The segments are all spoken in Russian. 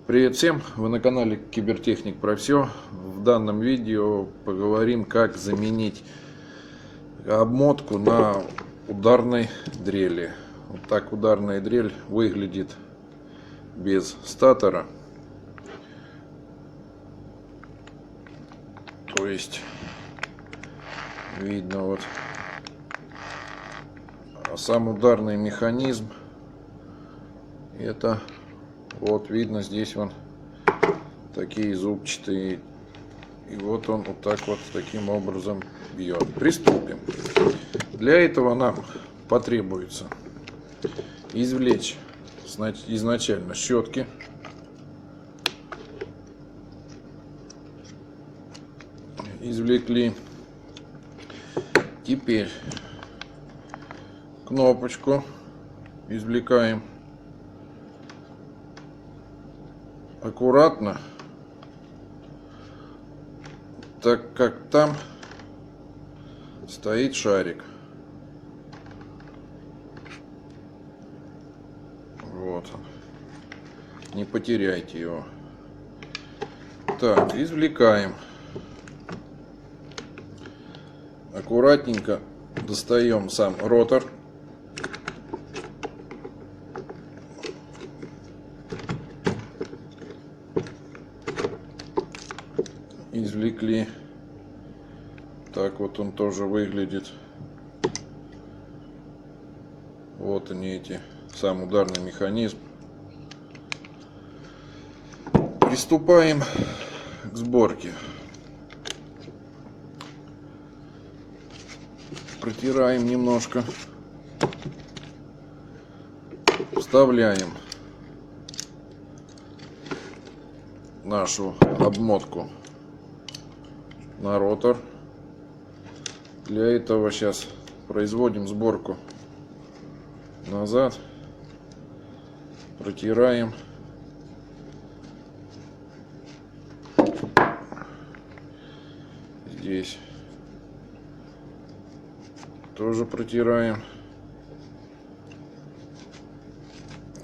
Привет всем! Вы на канале Кибертехник про все. В данном видео поговорим, как заменить обмотку на ударной дрели. Вот так ударная дрель выглядит без статора. То есть видно вот сам ударный механизм. Это вот видно, здесь вон такие зубчатые, и вот он вот так вот таким образом бьет. Приступим. Для этого нам потребуется извлечь изначально щетки, извлекли. Теперь кнопочку извлекаем. Аккуратно, так как там стоит шарик. Вот он. Не потеряйте его. Так, извлекаем. Аккуратненько достаем сам ротор. Извлекли. Так вот он тоже выглядит. Вот они, эти, сам ударный механизм. Приступаем к сборке. Протираем немножко. Вставляем нашу обмотку на ротор. Для этого сейчас производим сборку назад, протираем. Здесь тоже протираем.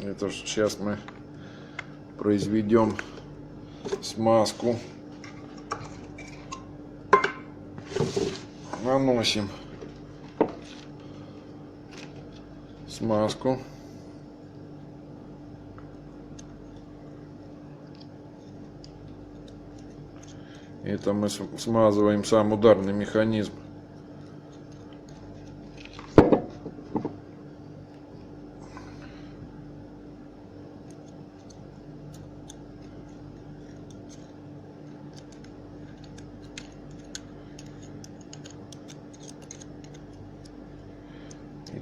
Это сейчас мы произведем смазку. Наносим смазку. Это мы смазываем сам ударный механизм.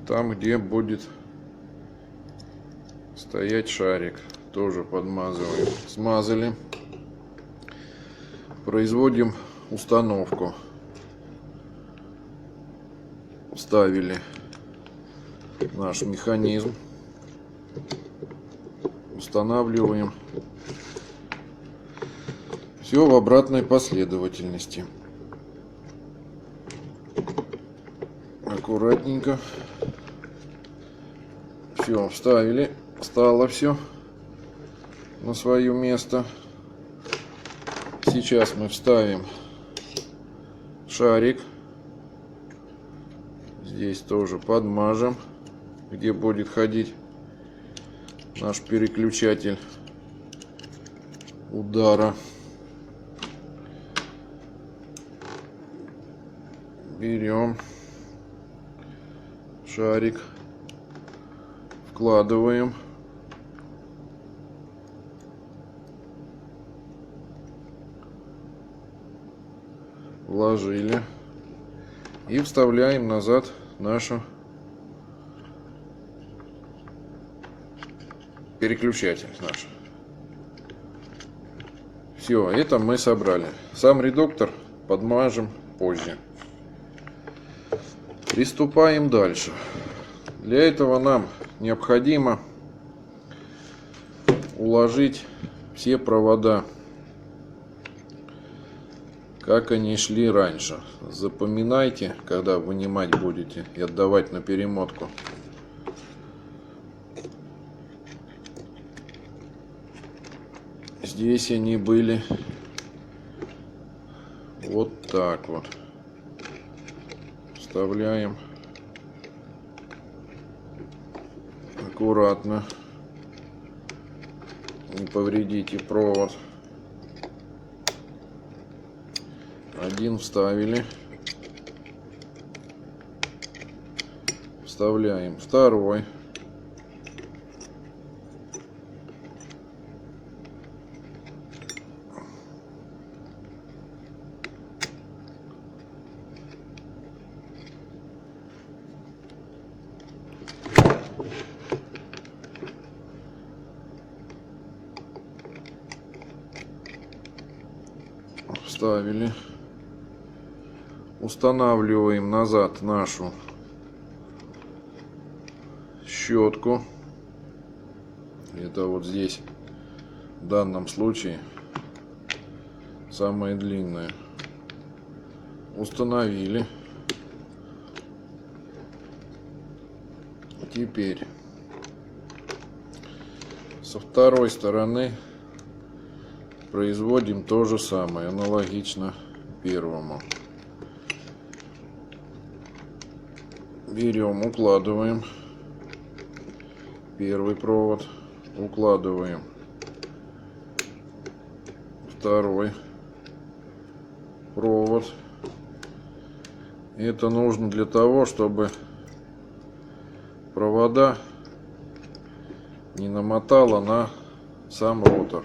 Там, где будет стоять шарик, тоже подмазываем. Смазали. Производим установку. Вставили наш механизм. Устанавливаем. Все в обратной последовательности. Аккуратненько. Все, вставили, стало все на свое место. Сейчас мы вставим шарик. Здесь тоже подмажем, где будет ходить наш переключатель удара. Берем шарик. Вкладываем. Вложили. И вставляем назад нашу переключатель наш. Все, это мы собрали. Сам редуктор подмажем позже. Приступаем дальше. Для этого нам необходимо уложить все провода, как они шли раньше. Запоминайте, когда вынимать будете и отдавать на перемотку. здесь они были вот так вот. Вставляем аккуратно, не повредите провод. Один вставили, вставляем второй. Вставили. Устанавливаем назад нашу щетку. Это вот здесь, в данном случае, самая длинная. Установили. Теперь со второй стороны производим то же самое, аналогично первому. Берем, укладываем первый провод, укладываем второй провод. Это нужно для того, чтобы провода не намотало на сам ротор.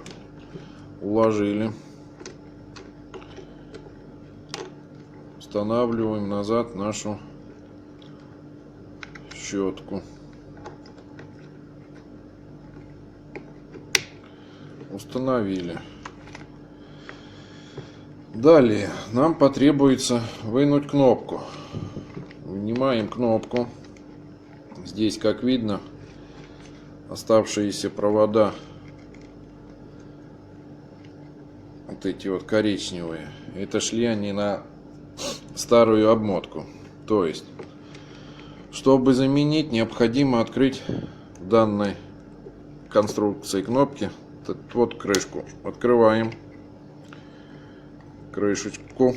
Уложили. Устанавливаем назад нашу щетку. Установили. Далее нам потребуется вынуть кнопку. Вынимаем кнопку. Здесь, как видно, оставшиеся провода, вот эти вот коричневые, это шли они на старую обмотку. То есть, чтобы заменить, необходимо открыть в данной конструкции кнопки вот крышку. Открываем крышечку.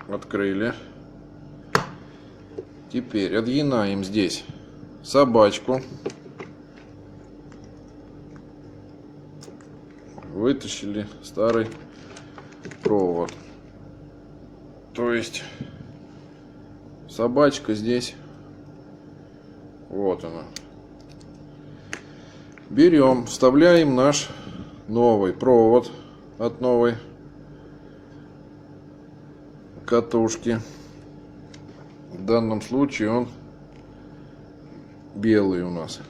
Открыли. Теперь отгинаем здесь собачку. Вытащили старый провод. То есть собачка здесь, вот она. Берем, вставляем наш новый провод от новой катушки. В данном случае он белый у нас.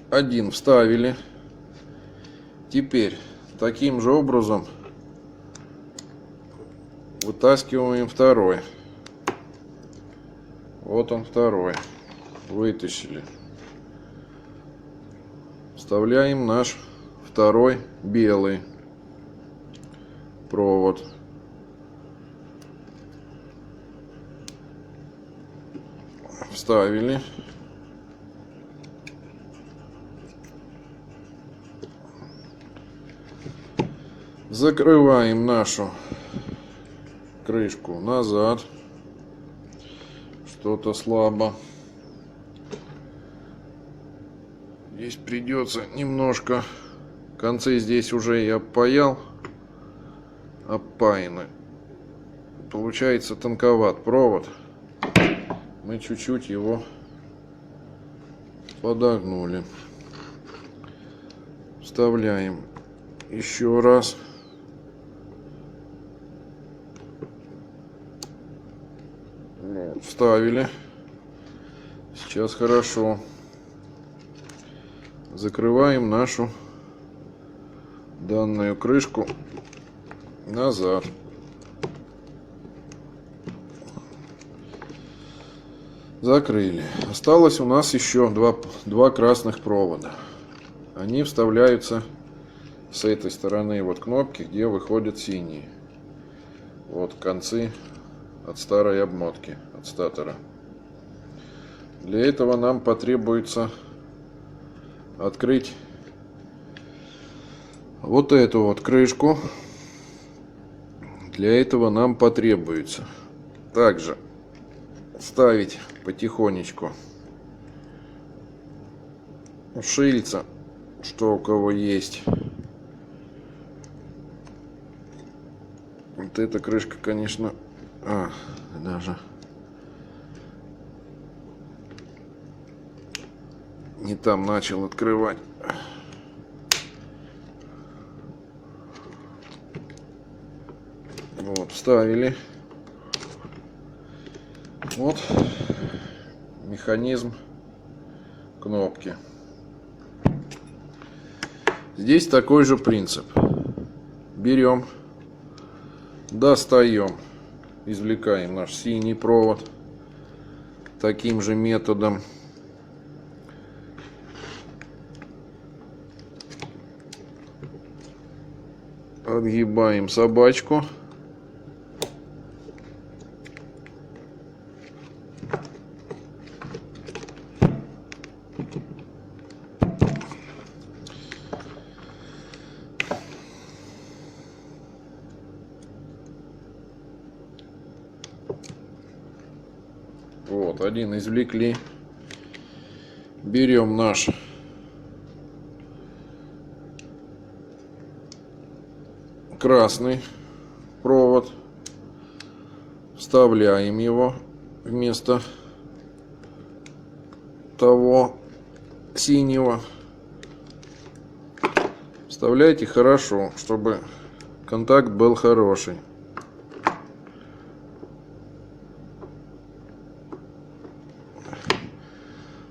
Один вставили. Теперь таким же образом вытаскиваем второй. Вот он второй. Вытащили. Вставляем наш второй белый провод. Вставили. Закрываем нашу крышку назад. Что-то слабо. Здесь придется немножко. Концы здесь уже я обпаял. Обпаяны. Получается тонковат провод. Мы чуть-чуть его подогнули. Вставляем еще раз. Вставили. Сейчас хорошо. Закрываем нашу данную крышку назад. Закрыли. Осталось у нас еще два красных провода. Они вставляются с этой стороны вот кнопки, где выходят синие. Вот концы от старой обмотки, от статора. Для этого нам потребуется открыть вот эту вот крышку. Для этого нам потребуется также ставить потихонечку шильца, что у кого есть. Вот эта крышка, конечно, даже не там начал открывать. Вот, вставили. Вот механизм кнопки. Здесь такой же принцип. Берем, достаем, извлекаем наш синий провод таким же методом. Отгибаем собачку. Вот, один извлекли. Берем наш красный провод, вставляем его вместо того синего. Вставляйте хорошо, чтобы контакт был хороший.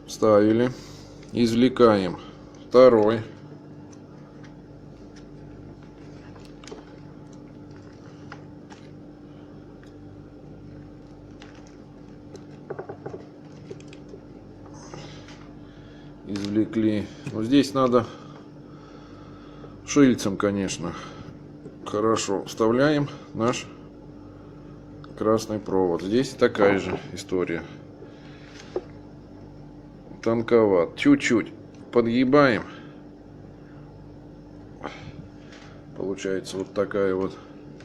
Вставили, извлекаем второй. Извлекли. Но здесь надо шильцем, конечно. Хорошо. Вставляем наш красный провод. Здесь такая же история. Тонковат. Чуть-чуть подгибаем. Получается вот такая вот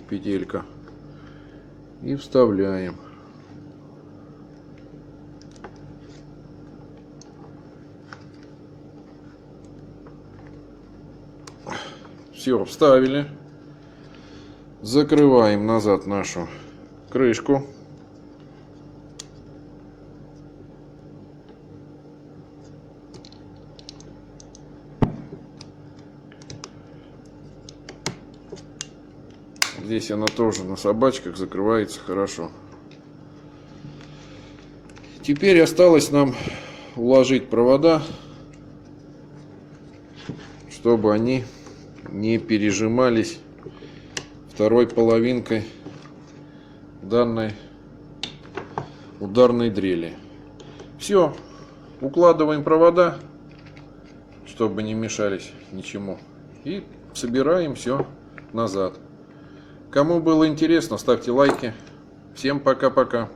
петелька. И вставляем. Все, вставили. Закрываем назад нашу крышку. Здесь она тоже на собачках закрывается хорошо. Теперь осталось нам уложить провода, чтобы они не пережимались второй половинкой данной ударной дрели. Все, укладываем провода, чтобы не мешались ничему, и собираем все назад. Кому было интересно, ставьте лайки. Всем пока-пока.